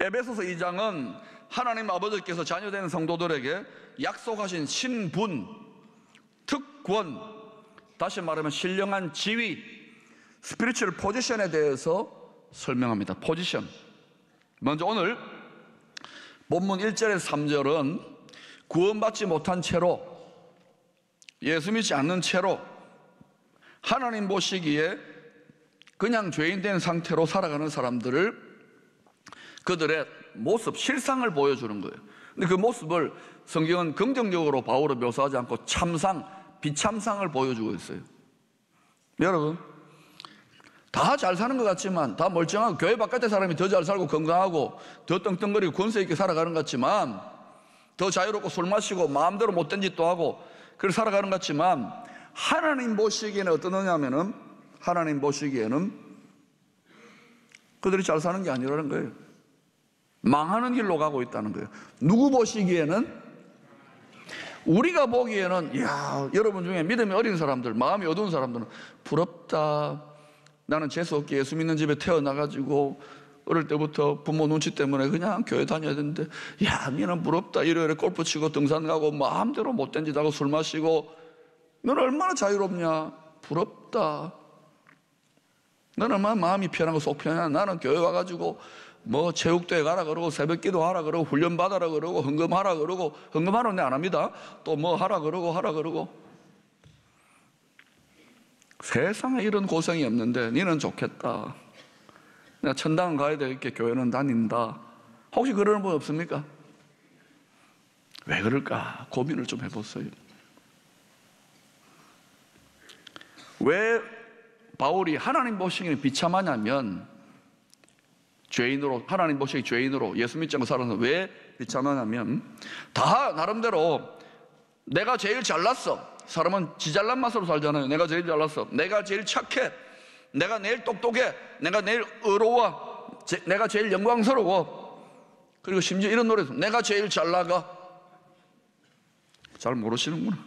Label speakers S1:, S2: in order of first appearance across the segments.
S1: 에베소서 2장은 하나님 아버지께서 자녀된 성도들에게 약속하신 신분, 특권, 다시 말하면 신령한 지위, 스피리추얼 포지션에 대해서 설명합니다. 포지션. 먼저 오늘 본문 1절에서 3절은 구원받지 못한 채로, 예수 믿지 않는 채로 하나님 보시기에 그냥 죄인 된 상태로 살아가는 사람들을, 그들의 모습, 실상을 보여주는 거예요. 근데 그 모습을 성경은 긍정적으로 바울은 묘사하지 않고 참상, 비참상을 보여주고 있어요. 여러분, 다 잘 사는 것 같지만, 다 멀쩡하고 교회 바깥의 사람이 더 잘 살고 건강하고 더 떵떵거리고 권세 있게 살아가는 것 같지만, 더 자유롭고 술 마시고 마음대로 못된 짓도 하고 그렇게 살아가는 것 같지만, 하나님 보시기에는 어떠냐면은, 하나님 보시기에는 그들이 잘 사는 게 아니라는 거예요. 망하는 길로 가고 있다는 거예요. 누구 보시기에는? 우리가 보기에는, 야, 여러분 중에 믿음이 어린 사람들, 마음이 어두운 사람들은 부럽다. 나는 재수없게 예수 믿는 집에 태어나가지고 어릴 때부터 부모 눈치 때문에 그냥 교회 다녀야 되는데, 야, 니는 부럽다. 일요일에 골프 치고 등산 가고 마음대로 못된 짓 하고 술 마시고 너는 얼마나 자유롭냐. 부럽다. 너는 얼마나 마음이 편하고 속 편하냐. 나는 교회 와가지고 뭐 체육대회 가라 그러고 새벽기도 하라 그러고 훈련 받아라 그러고 헌금하라 그러고, 헌금하라는 데 안 합니다. 또 뭐 하라 그러고 세상에 이런 고생이 없는데 니는 좋겠다. 내가 천당 가야 되겠게 교회는 다닌다. 혹시 그러는 분 없습니까? 왜 그럴까 고민을 좀 해보세요. 왜 바울이 하나님 보시기에 비참하냐면, 죄인으로, 하나님 보시기 죄인으로 예수 믿지 않고 살아서 왜 비참하냐면, 다 나름대로 내가 제일 잘났어. 사람은 지 잘난 맛으로 살잖아요. 내가 제일 잘났어. 내가 제일 착해. 내가 제일 똑똑해. 내가 제일 의로워. 내가 제일 영광스러워. 그리고 심지어 이런 노래도 내가 제일 잘 나가. 잘 모르시는구나.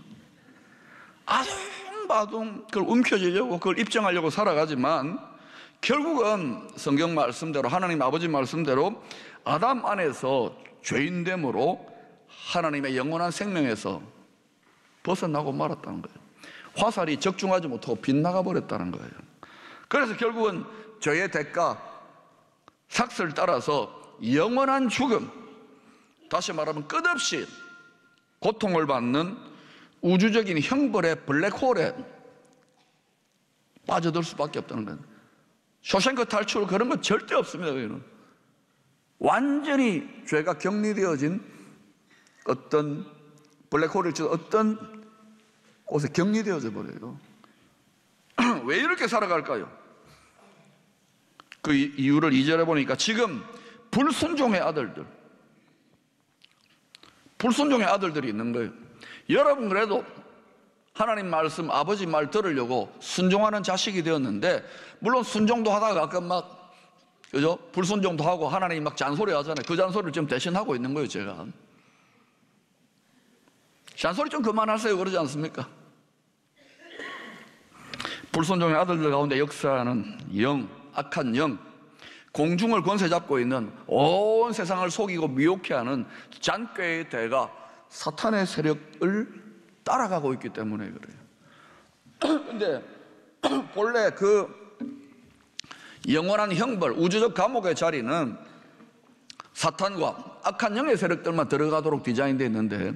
S1: 아둥바둥 그걸 움켜쥐려고, 그걸 입증하려고 살아가지만, 결국은 성경 말씀대로, 하나님 아버지 말씀대로 아담 안에서 죄인됨으로 하나님의 영원한 생명에서 벗어나고 말았다는 거예요. 화살이 적중하지 못하고 빗나가 버렸다는 거예요. 그래서 결국은 죄의 대가, 삭슬 따라서 영원한 죽음, 다시 말하면 끝없이 고통을 받는 우주적인 형벌의 블랙홀에 빠져들 수밖에 없다는 거예요. 쇼생크 탈출 그런 건 절대 없습니다. 여기는 완전히 죄가 격리되어진 어떤 블랙홀을 어떤 곳에 격리되어져 버려요. 왜 이렇게 살아갈까요? 그 이유를 2절에 보니까, 지금 불순종의 아들들이 있는 거예요. 여러분 그래도 하나님 말씀, 아버지 말 들으려고 순종하는 자식이 되었는데, 물론 순종도 하다가 가끔 막, 그죠? 불순종도 하고 하나님 막 잔소리 하잖아요. 그 잔소리를 지금 대신하고 있는 거예요, 제가. 잔소리 좀 그만하세요. 그러지 않습니까? 불순종의 아들들 가운데 역사하는 영, 악한 영, 공중을 권세 잡고 있는, 온 세상을 속이고 미혹해 하는 잔꾀의 대가 사탄의 세력을 따라가고 있기 때문에 그래요. 근데 본래 그 영원한 형벌, 우주적 감옥의 자리는 사탄과 악한 영의 세력들만 들어가도록 디자인되어 있는데,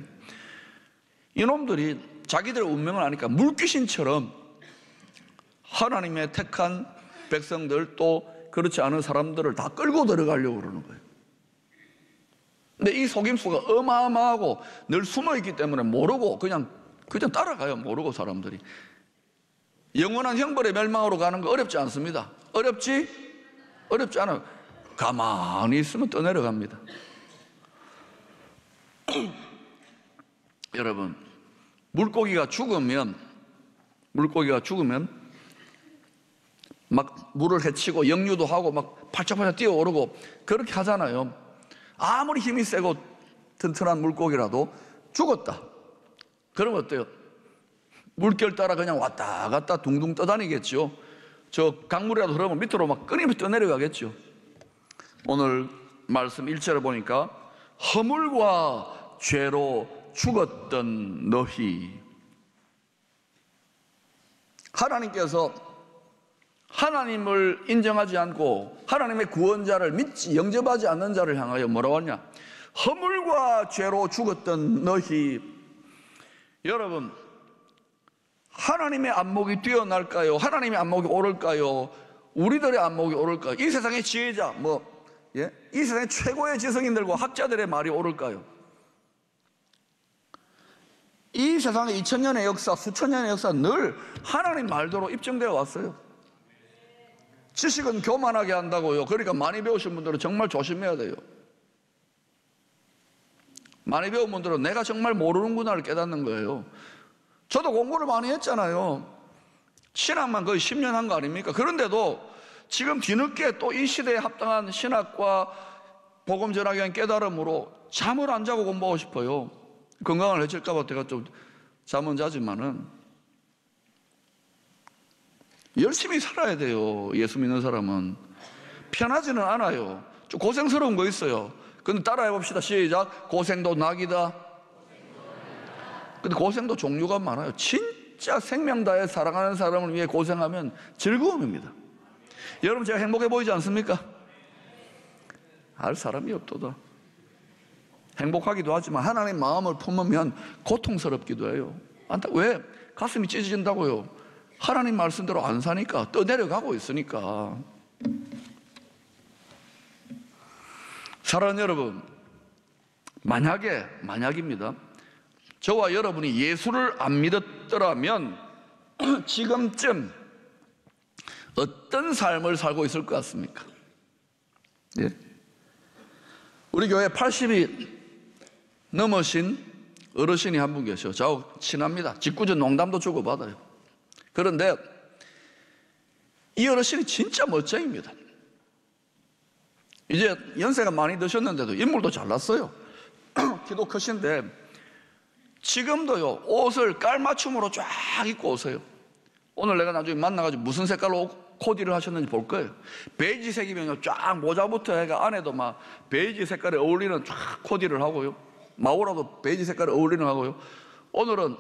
S1: 이놈들이 자기들의 운명을 아니까 물귀신처럼 하나님의 택한 백성들, 또 그렇지 않은 사람들을 다 끌고 들어가려고 그러는 거예요. 근데 이 속임수가 어마어마하고 늘 숨어있기 때문에 모르고 그냥 따라가요. 모르고 사람들이. 영원한 형벌의 멸망으로 가는 거 어렵지 않습니다. 어렵지? 어렵지 않아요. 가만히 있으면 떠내려갑니다. 여러분, 물고기가 죽으면 막 물을 헤치고 역류도 하고 막 팔짝팔짝 뛰어오르고 그렇게 하잖아요. 아무리 힘이 세고 튼튼한 물고기라도 죽었다 그러면 어때요? 물결 따라 그냥 왔다 갔다 둥둥 떠다니겠죠. 저 강물이라도 흐르면 밑으로 막 끊임없이 떠내려가겠죠. 오늘 말씀 1절에 보니까 허물과 죄로 죽었던 너희. 하나님께서 하나님을 인정하지 않고 하나님의 구원자를 믿지 영접하지 않는 자를 향하여 뭐라고 하냐? 허물과 죄로 죽었던 너희. 여러분, 하나님의 안목이 뛰어날까요? 하나님의 안목이 오를까요? 우리들의 안목이 오를까요? 이 세상의 지혜자, 이 세상의 최고의 지성인들과 학자들의 말이 오를까요? 이 세상의 2000년의 역사, 수천 년의 역사 늘 하나님 말대로 입증되어 왔어요. 지식은 교만하게 한다고요. 그러니까 많이 배우신 분들은 정말 조심해야 돼요. 많이 배운 분들은 내가 정말 모르는구나를 깨닫는 거예요. 저도 공부를 많이 했잖아요. 신학만 거의 10년 한 거 아닙니까? 그런데도 지금 뒤늦게 또 이 시대에 합당한 신학과 복음 전하기 위한 깨달음으로 잠을 안 자고 공부하고 싶어요. 건강을 해칠까 봐 제가 좀 잠은 자지만은 열심히 살아야 돼요. 예수 믿는 사람은 편하지는 않아요. 좀 고생스러운 거 있어요. 근데 따라해 봅시다. 시작. 고생도 낙이다. 근데 고생도 종류가 많아요. 진짜 생명 다해 사랑하는 사람을 위해 고생하면 즐거움입니다. 여러분, 제가 행복해 보이지 않습니까? 알 사람이 없도다. 행복하기도 하지만 하나님 마음을 품으면 고통스럽기도 해요. 왜? 가슴이 찢어진다고요. 하나님 말씀대로 안 사니까, 떠내려가고 있으니까. 사랑하는 여러분, 만약입니다. 저와 여러분이 예수를 안 믿었더라면 지금쯤 어떤 삶을 살고 있을 것 같습니까? 예? 우리 교회 80이 넘으신 어르신이 한 분 계셔. 저하고 친합니다. 직구전 농담도 주고받아요. 그런데 이 어르신이 진짜 멋쟁입니다. 이제 연세가 많이 드셨는데도 인물도 잘났어요. 키도 크신데 지금도요, 옷을 깔맞춤으로 쫙 입고 오세요. 오늘 내가 나중에 만나가지고 무슨 색깔로 코디를 하셨는지 볼 거예요. 베이지색이면요, 쫙 모자부터 해가 안에도 막 베이지 색깔에 어울리는 쫙 코디를 하고요. 마오라도 베이지 색깔에 어울리는 하고요. 오늘은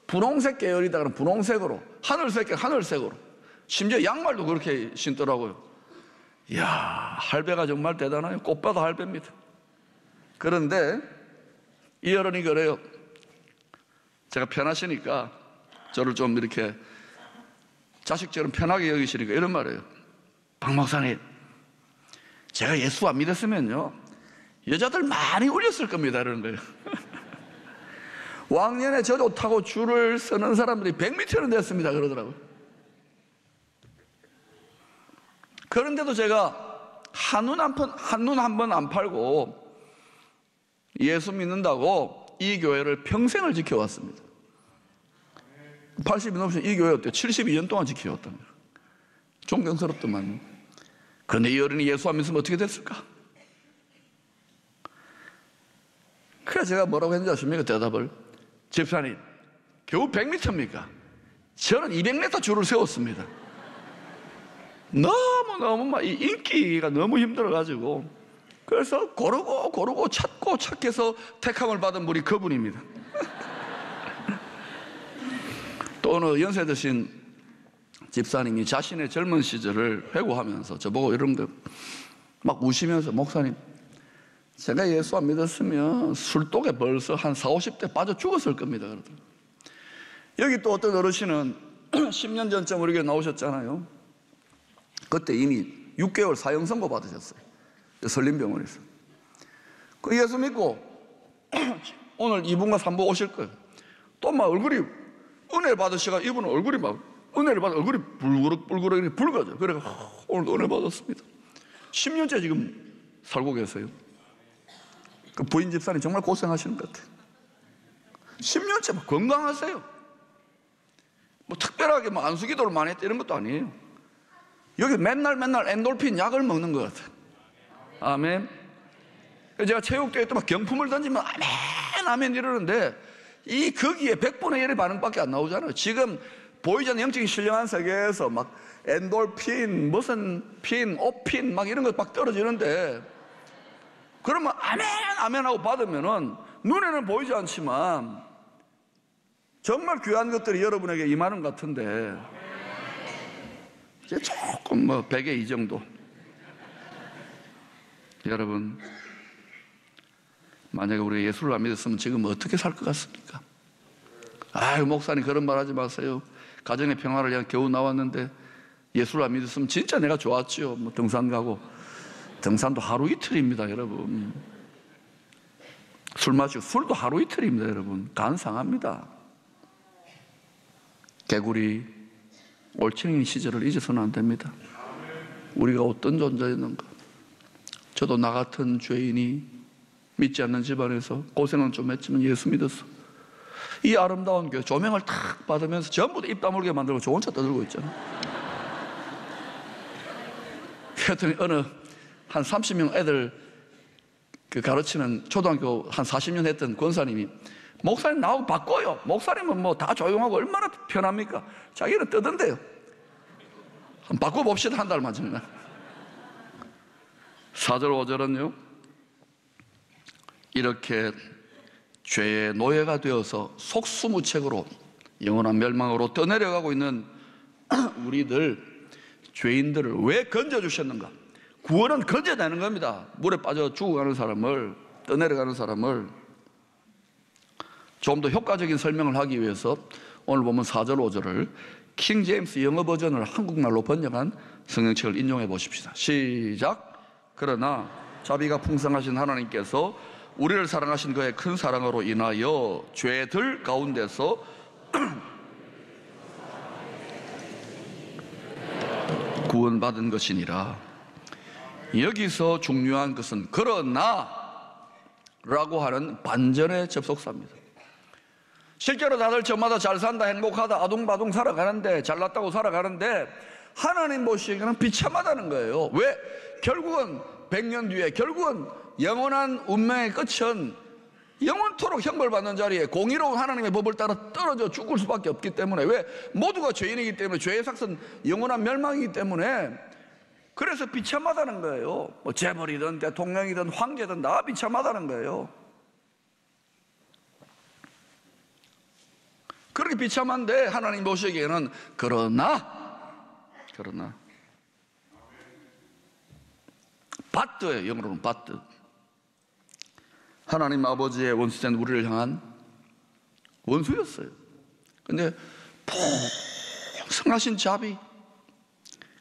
S1: 분홍색 계열이다 그러면 분홍색으로, 하늘색으로, 심지어 양말도 그렇게 신더라고요. 이야, 할배가 정말 대단해요. 꽃봐도 할배입니다. 그런데 이 어른이 그래요. 제가 편하시니까 저를 좀 이렇게 자식처럼 편하게 여기시니까 이런 말이에요. 박 목사님, 제가 예수 안 믿었으면요 여자들 많이 울렸을 겁니다. 이러는 거예요. 왕년에 저도 타고 줄을 서는 사람들이 100m는 됐습니다. 그러더라고요. 그런데도 제가 한눈 한 번 안 팔고 예수 믿는다고 이 교회를 평생을 지켜왔습니다. 80이 넘으신 이 교회 어때요? 72년 동안 지켜왔다는 거예요. 존경스럽더만. 그런데 이 어른이 예수 안 믿으면 어떻게 됐을까? 그래서 제가 뭐라고 했는지 아십니까? 대답을. 집사님, 겨우 100m입니까? 저는 200m 줄을 세웠습니다. 너무 막 이 인기가 너무 힘들어가지고, 그래서 고르고 찾해서 택함을 받은 분이 그분입니다. 또 어느 연세 드신 집사님이 자신의 젊은 시절을 회고하면서 저보고 이런 거 막 우시면서, 목사님, 제가 예수 안 믿었으면 술독에 벌써 한 40, 50대 빠져 죽었을 겁니다. 그러더라고요. 여기 또 어떤 어르신은 10년 전쯤 우리 교회 나오셨잖아요. 그때 이미 6개월 사형 선고 받으셨어요. 설림병원에서. 그 예수 믿고 오늘 2분과 3분 오실 거예요. 또 막 얼굴이 은혜 받으시가 이분은 얼굴이 막 은혜를 받아 얼굴이 불그럭 붉어져. 그래서 오늘도 은혜 받았습니다. 10년째 지금 살고 계세요. 그 부인 집사님 정말 고생하시는 것 같아요. 10년째 막 건강하세요. 뭐 특별하게 뭐 안수기도를 많이 했다 이런 것도 아니에요. 여기 맨날 엔돌핀 약을 먹는 것 같아요. 아멘. 제가 체육대회 때 막 경품을 던지면 아멘 이러는데 거기에 100분의 1의 반응밖에 안 나오잖아요. 지금 보이지 않는 영적인 신령한 세계에서 막 엔돌핀, 무슨 핀, 오핀 막 이런 것 막 떨어지는데 그러면 아멘 아멘 하고 받으면은 눈에는 보이지 않지만 정말 귀한 것들이 여러분에게 임하는 것 같은데, 이제 조금 100의 2 정도. 여러분, 만약에 우리가 예수를 안 믿었으면 지금 어떻게 살 것 같습니까? 아유, 목사님 그런 말 하지 마세요. 가정의 평화를 위한 겨우 나왔는데 예수를 안 믿었으면 진짜 내가 좋았지요. 등산 가고. 등산도 하루 이틀입니다, 여러분. 술 마시고, 술도 하루 이틀입니다, 여러분. 간 상합니다. 개구리, 올챙이 시절을 잊어서는 안 됩니다. 우리가 어떤 존재였는가. 저도 나 같은 죄인이 믿지 않는 집안에서 고생은 좀 했지만 예수 믿었어. 이 아름다운 교회 조명을 탁 받으면서 전부 다 입 다물게 만들고 저 혼자 떠들고 있잖아. 그랬더니 어느 한 30명 애들 가르치는 초등학교 한 40년 했던 권사님이, 목사님 나하고 바꿔요. 목사님은 다 조용하고 얼마나 편합니까? 자기는 뜨던데요. 한번 바꿔봅시다. 한 달만 지나. 4절 5절은요, 이렇게 죄의 노예가 되어서 속수무책으로 영원한 멸망으로 떠내려가고 있는 우리들 죄인들을 왜 건져주셨는가? 구원은 건져내는 겁니다. 물에 빠져 죽어가는 사람을, 떠내려가는 사람을. 좀 더 효과적인 설명을 하기 위해서 오늘 보면 4절 5절을 킹 제임스 영어 버전을 한국말로 번역한 성경책을 인용해 보십시다. 시작. 그러나 자비가 풍성하신 하나님께서 우리를 사랑하신 그의 큰 사랑으로 인하여 죄들 가운데서 구원받은 것이니라. 여기서 중요한 것은 그러나 라고 하는 반전의 접속사입니다. 실제로 다들 저마다 잘 산다, 행복하다, 아둥바둥 살아가는데, 잘났다고 살아가는데 하나님 보시기에는 비참하다는 거예요. 왜? 결국은 100년 뒤에, 결국은 영원한 운명의 끝은 영원토록 형벌받는 자리에 공의로운 하나님의 법을 따라 떨어져 죽을 수밖에 없기 때문에. 왜? 모두가 죄인이기 때문에, 죄의 삭은 영원한 멸망이기 때문에. 그래서 비참하다는 거예요. 재벌이든 대통령이든 황제든 다 비참하다는 거예요. 그렇게 비참한데 하나님 보시기에는 그러나 바트예요. 영어로는 바트. 하나님 아버지의 원수된 우리를 향한 원수였어요. 근데 풍성하신 자비,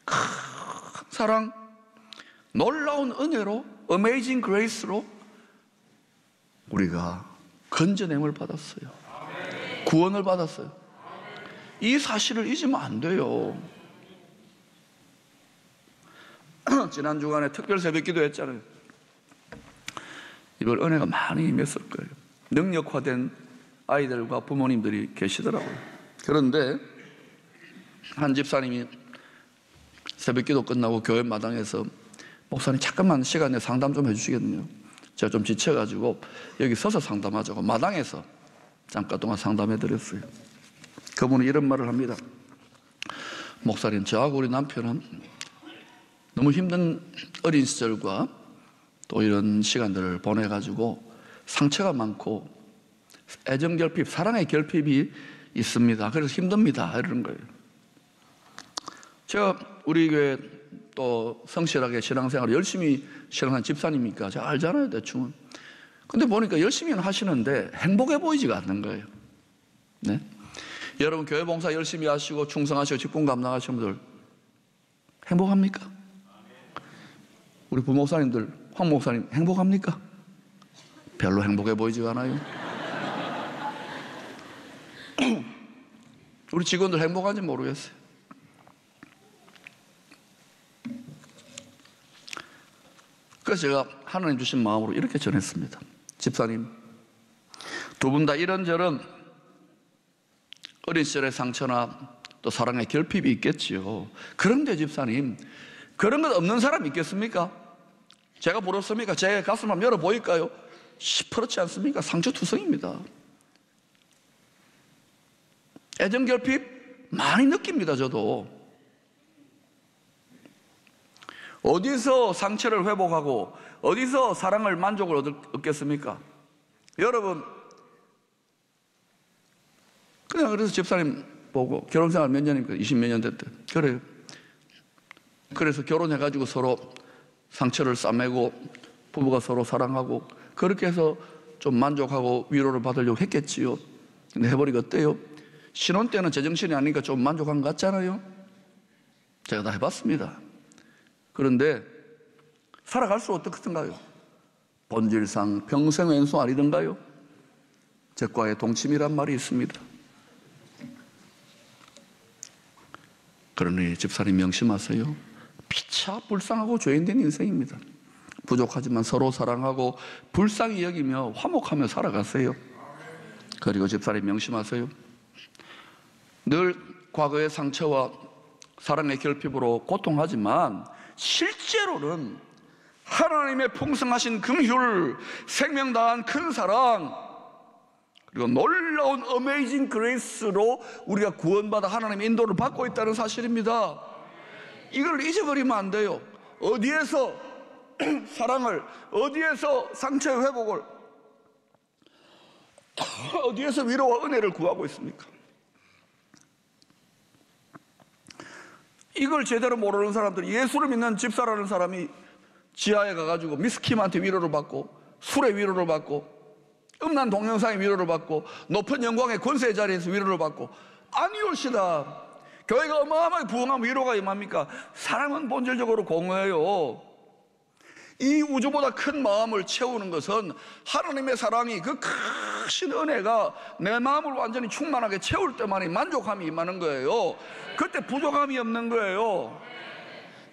S1: 큰 사랑, 놀라운 은혜로, 어메이징 그레이스로 우리가 건져냄을 받았어요. 구원을 받았어요. 이 사실을 잊으면 안 돼요. 지난 주간에 특별 새벽기도 했잖아요. 이걸 은혜가 많이 임했을 거예요. 능력화된 아이들과 부모님들이 계시더라고요. 그런데 한 집사님이 새벽기도 끝나고 교회 마당에서, 목사님 잠깐만 시간 내 상담 좀 해주시겠네요. 제가 좀 지쳐가지고 여기 서서 상담하자고 마당에서 잠깐 동안 상담해드렸어요. 그분은 이런 말을 합니다. 목사님, 저하고 우리 남편은 너무 힘든 어린 시절과 또 이런 시간들을 보내가지고 상처가 많고 애정결핍, 사랑의 결핍이 있습니다. 그래서 힘듭니다. 이러는 거예요. 제가 우리 교회 또 성실하게 신앙생활을 열심히 신앙한 집사님이니까 제가 알잖아요, 대충은. 근데 보니까 열심히는 하시는데 행복해 보이지가 않는 거예요. 네? 여러분, 교회 봉사 열심히 하시고 충성하시고 직분 감당하시는 분들 행복합니까? 우리 부목사님들, 황 목사님 행복합니까? 별로 행복해 보이지가 않아요. 우리 직원들 행복한지 모르겠어요. 그래서 제가 하나님 주신 마음으로 이렇게 전했습니다. 집사님, 두 분 다 이런저런 어린 시절의 상처나 또 사랑의 결핍이 있겠지요. 그런데 집사님, 그런 것 없는 사람 있겠습니까? 제가 부럽습니까? 제 가슴 한번 열어 보일까요? 시퍼렇지 않습니까? 상처투성입니다. 애정결핍 많이 느낍니다. 저도 어디서 상처를 회복하고 어디서 사랑을 만족을 얻겠습니까? 여러분, 그냥 그래서 집사님 보고 결혼생활 몇 년입니까? 20몇 년 됐대. 그래요. 그래서 결혼해가지고 서로 상처를 싸매고 부부가 서로 사랑하고 그렇게 해서 좀 만족하고 위로를 받으려고 했겠지요. 근데 해버리고 어때요? 신혼 때는 제정신이 아니니까 좀 만족한 것 같잖아요. 제가 다 해봤습니다. 그런데 살아갈수록 어떻든가요? 본질상 평생 왼수 아니던가요? 적과의 동침이란 말이 있습니다. 그러니 집사님 명심하세요. 피차 불쌍하고 죄인된 인생입니다. 부족하지만 서로 사랑하고 불쌍히 여기며 화목하며 살아가세요. 그리고 집사님 명심하세요. 늘 과거의 상처와 사랑의 결핍으로 고통하지만 실제로는 하나님의 풍성하신 긍휼, 생명 다한 큰 사랑, 그리고 놀라운 어메이징 그레이스로 우리가 구원받아 하나님의 인도를 받고 있다는 사실입니다. 이걸 잊어버리면 안 돼요. 어디에서 사랑을, 어디에서 상처의 회복을, 어디에서 위로와 은혜를 구하고 있습니까? 이걸 제대로 모르는 사람들이, 예수를 믿는 집사라는 사람이 지하에 가가지고 미스킴한테 위로를 받고 술의 위로를 받고 음란 동영상의 위로를 받고 높은 영광의 권세의 자리에서 위로를 받고 아니올시다. 교회가 어마어마하게 부흥하면 위로가 임합니까? 사랑은 본질적으로 공허해요. 이 우주보다 큰 마음을 채우는 것은 하나님의 사랑이, 그 크신 은혜가 내 마음을 완전히 충만하게 채울 때만이 만족함이 임하는 거예요. 그때 부족함이 없는 거예요.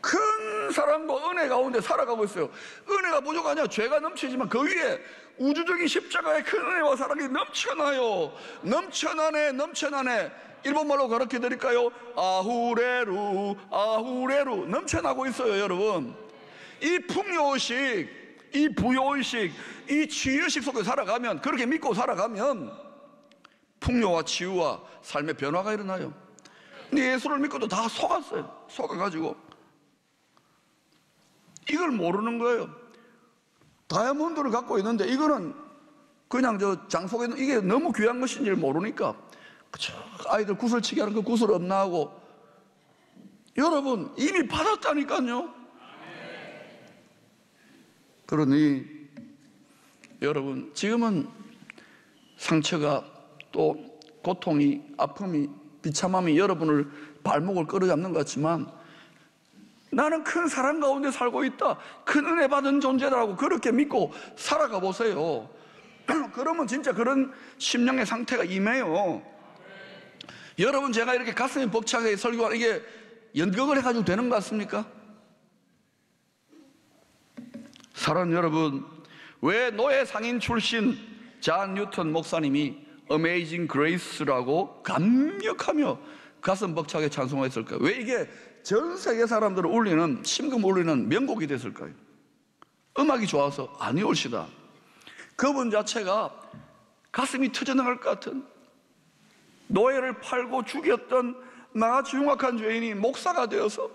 S1: 큰 사랑과 은혜 가운데 살아가고 있어요. 은혜가 부족하냐? 죄가 넘치지만 그 위에 우주적인 십자가의 큰 은혜와 사랑이 넘쳐나요. 넘쳐나네, 넘쳐나네. 일본말로 가르쳐 드릴까요? 아후레루, 아후레루. 넘쳐나고 있어요, 여러분. 이 풍요의식, 이 부요의식, 이 치유의식 속에 살아가면, 그렇게 믿고 살아가면 풍요와 치유와 삶의 변화가 일어나요. 근데 예수를 믿고도 다 속았어요. 속아가지고 이걸 모르는 거예요. 다이아몬드를 갖고 있는데 이거는 그냥 저 장속에 있는, 이게 너무 귀한 것인지를 모르니까 그쵸? 아이들 구슬치기 하는 그 구슬 없나 하고. 여러분, 이미 받았다니까요. 그러니 여러분, 지금은 상처가 또 고통이, 아픔이, 비참함이 여러분을 발목을 끌어잡는 것 같지만 나는 큰 사랑 가운데 살고 있다, 큰 은혜 받은 존재라고 그렇게 믿고 살아가 보세요. 그러면 진짜 그런 심령의 상태가 임해요. 여러분, 제가 이렇게 가슴이 벅차게 설교하는 이게 연극을 해가지고 되는 것 같습니까? 사랑하는 여러분, 왜 노예 상인 출신 잔 뉴턴 목사님이 어메이징 그레이스라고 감격하며 가슴 벅차게 찬송했을까요? 왜 이게 전 세계 사람들을 울리는, 심금 울리는 명곡이 됐을까요? 음악이 좋아서 아니올시다. 그분 자체가 가슴이 터져나갈 것 같은, 노예를 팔고 죽였던 나같이 흉악한 죄인이 목사가 되어서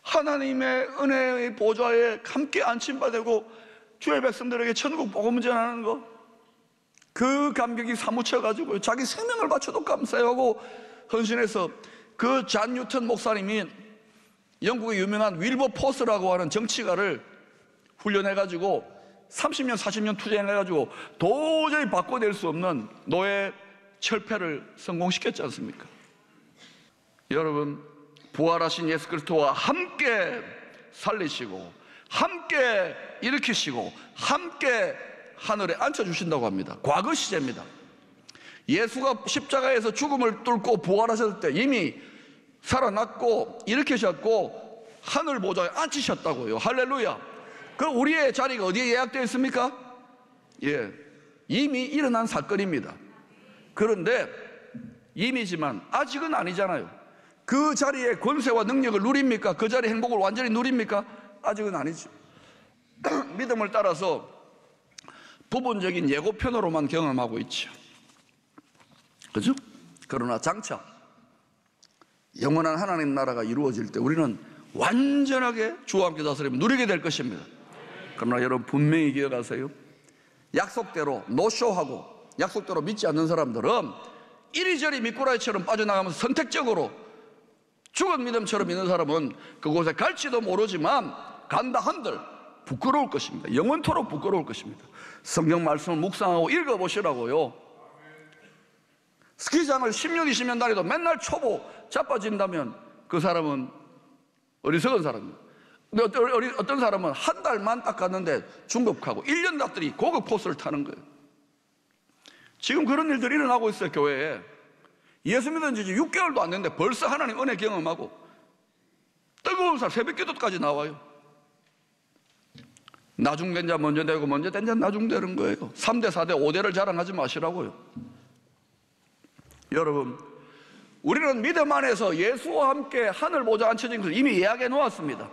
S1: 하나님의 은혜의 보좌에 함께 안침받고 주의 백성들에게 천국 복음을 전하는 것, 그 감격이 사무쳐가지고 자기 생명을 바쳐도 감사하고 헌신해서, 그 잔 뉴턴 목사님이 영국의 유명한 윌버포스라고 하는 정치가를 훈련해가지고 30년 40년 투자해가지고 도저히 바꿔낼 수 없는 노예 철폐를 성공시켰지 않습니까? 여러분, 부활하신 예수 그리스도와 함께 살리시고 함께 일으키시고 함께 하늘에 앉혀주신다고 합니다. 과거 시제입니다. 예수가 십자가에서 죽음을 뚫고 부활하셨을 때 이미 살아났고 일으키셨고 하늘 보좌에 앉히셨다고요. 할렐루야. 그럼 우리의 자리가 어디에 예약되어 있습니까? 예, 이미 일어난 사건입니다. 그런데 이미지만 아직은 아니잖아요. 그 자리에 권세와 능력을 누립니까? 그 자리의 행복을 완전히 누립니까? 아직은 아니죠. 믿음을 따라서 부분적인 예고편으로만 경험하고 있죠. 그죠? 그러나 장차 영원한 하나님 나라가 이루어질 때 우리는 완전하게 주와 함께 다스림을 누리게 될 것입니다. 그러나 여러분 분명히 기억하세요. 약속대로 노쇼하고 약속대로 믿지 않는 사람들은 이리저리 미꾸라지처럼 빠져나가면서 선택적으로 죽은 믿음처럼 믿는 사람은 그곳에 갈지도 모르지만 간다 한들 부끄러울 것입니다. 영원토록 부끄러울 것입니다. 성경 말씀을 묵상하고 읽어보시라고요. 스키장을 10년 20년 다니도 맨날 초보 자빠진다면 그 사람은 어리석은 사람입니다. 근데 어떤 사람은 한 달만 딱 갔는데 중급하고 1년 갔더니 고급 코스를 타는 거예요. 지금 그런 일들이 일어나고 있어요. 교회에. 예수 믿은 지 6개월도 안 됐는데 벌써 하나님 은혜 경험하고 뜨거운 살 새벽 기도까지 나와요. 나중된 자 먼저 되고 먼저 된 자 나중되는 거예요. 3대 4대 5대를 자랑하지 마시라고요. 여러분, 우리는 믿음 안에서 예수와 함께 하늘 보좌 앉혀진 것을 이미 예약해 놓았습니다.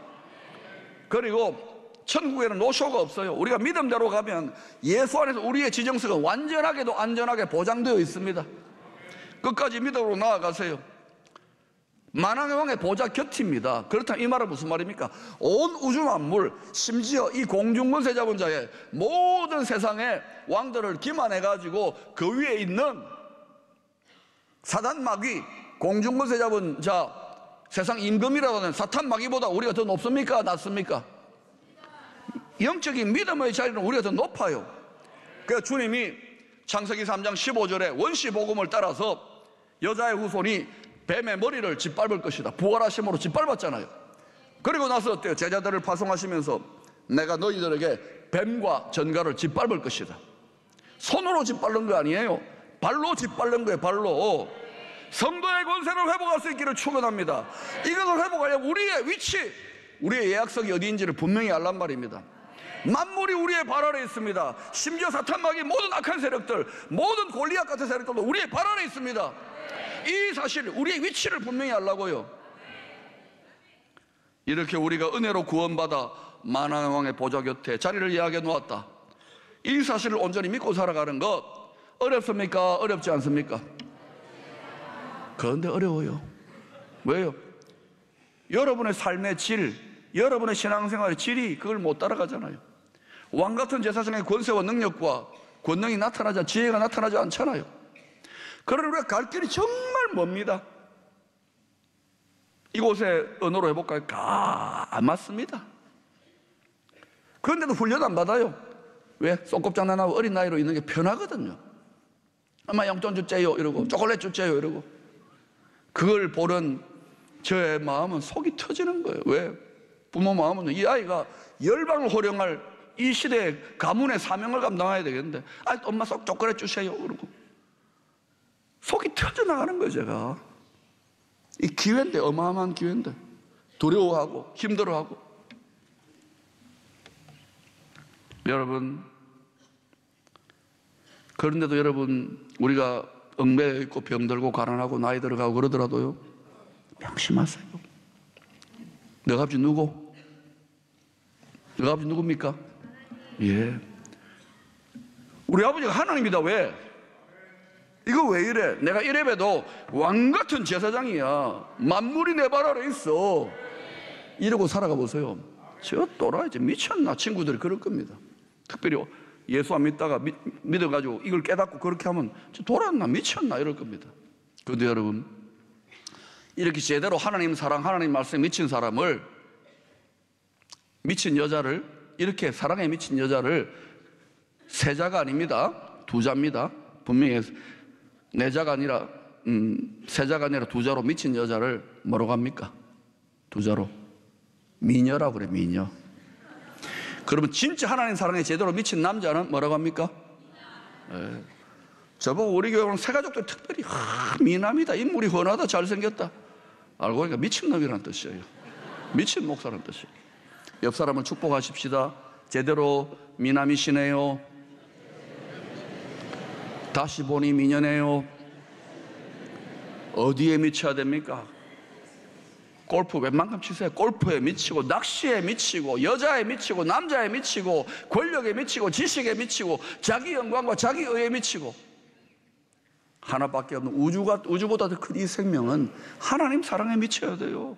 S1: 그리고 천국에는 노쇼가 없어요. 우리가 믿음대로 가면 예수 안에서 우리의 지정석은 완전하게도 안전하게 보장되어 있습니다. 끝까지 믿음으로 나아가세요. 만왕의 왕의 보좌 곁입니다. 그렇다면 이 말은 무슨 말입니까? 온 우주 만물, 심지어 이 공중권세 잡은 자의 모든 세상의 왕들을 기만해가지고 그 위에 있는 사단 마귀, 공중권세 잡은 자, 세상 임금이라고 하는 사탄 마귀보다 우리가 더 높습니까? 낮습니까? 영적인 믿음의 자리는 우리가 더 높아요. 그래서 주님이 창세기 3장 15절에 원시 복음을 따라서 여자의 후손이 뱀의 머리를 짓밟을 것이다. 부활하심으로 짓밟았잖아요. 그리고 나서 어때요? 제자들을 파송하시면서 내가 너희들에게 뱀과 전갈을 짓밟을 것이다. 손으로 짓밟는 거 아니에요. 발로 짓밟는 거예요. 발로. 성도의 권세를 회복할 수 있기를 축원합니다. 이것을 회복하려면 우리의 위치, 우리의 예약석이 어디인지를 분명히 알란 말입니다. 만물이 우리의 발 아래 있습니다. 심지어 사탄 마귀 모든 악한 세력들, 모든 골리앗 같은 세력들도 우리의 발 아래 있습니다. 이 사실, 우리의 위치를 분명히 알라고요. 이렇게 우리가 은혜로 구원받아 만왕의 왕의 보좌 곁에 자리를 예약해 놓았다. 이 사실을 온전히 믿고 살아가는 것 어렵습니까? 어렵지 않습니까? 그런데 어려워요. 왜요? 여러분의 삶의 질, 여러분의 신앙생활의 질이 그걸 못 따라가잖아요. 왕같은 제사장의 권세와 능력과 권능이 나타나지, 지혜가 나타나지 않잖아요. 그러나 우리가 갈 길이 정말 멉니다. 이곳에 언어로 해볼까요? 맞습니다. 그런데도 훈련 안 받아요. 왜? 손꼽장난하고 어린 나이로 있는 게 편하거든요. 엄마 영돈 주째요 이러고, 초콜릿 주째요 이러고. 그걸 보는 저의 마음은 속이 터지는 거예요. 왜? 부모 마음은 이 아이가 열방을 호령할 이 시대의 가문의 사명을 감당해야 되겠는데, 엄마 속 초콜릿 주세요 그러고 속이 터져나가는 거예요. 제가 이 기회인데, 어마어마한 기회인데 두려워하고 힘들어하고. 여러분, 그런데도 여러분, 우리가 얽매여 있고 병들고 가난하고 나이 들어가고 그러더라도요, 명심하세요. 너가 아버지 누구? 너가 아버지 누굽니까? 예, 우리 아버지가 하나님이다. 왜? 이거 왜 이래? 내가 이래봬도 왕같은 제사장이야. 만물이 내 발 아래 있어. 이러고 살아가 보세요. 저 또라이지 미쳤나? 친구들이 그럴 겁니다. 특별히 예수 안 믿다가 믿어가지고 이걸 깨닫고 그렇게 하면 저 돌았나? 미쳤나? 이럴 겁니다. 그런데 여러분, 이렇게 제대로 하나님 사랑, 하나님 말씀에 미친 사람을, 미친 여자를, 이렇게 사랑에 미친 여자를, 세 자가 아닙니다. 두 자입니다. 분명히 네 자가 아니라 세 자가 아니라 두 자로 미친 여자를 뭐라고 합니까? 두 자로 미녀라고 그래. 미녀. 그러면 진짜 하나님 사랑에 제대로 미친 남자는 뭐라고 합니까? 네. 저보고 우리 교회는 새 가족들 특별히 미남이다, 인물이 훤하다, 잘생겼다. 알고 보니까 미친놈이라는 뜻이에요. 미친 목사라는 뜻이에요. 옆 사람을 축복하십시다. 제대로 미남이시네요. 다시 보니 미녀네요. 어디에 미쳐야 됩니까? 골프 웬만큼 치세요. 골프에 미치고, 낚시에 미치고, 여자에 미치고, 남자에 미치고, 권력에 미치고, 지식에 미치고, 자기 영광과 자기 의에 미치고. 하나밖에 없는 우주보다 더 큰 이 생명은 하나님 사랑에 미쳐야 돼요.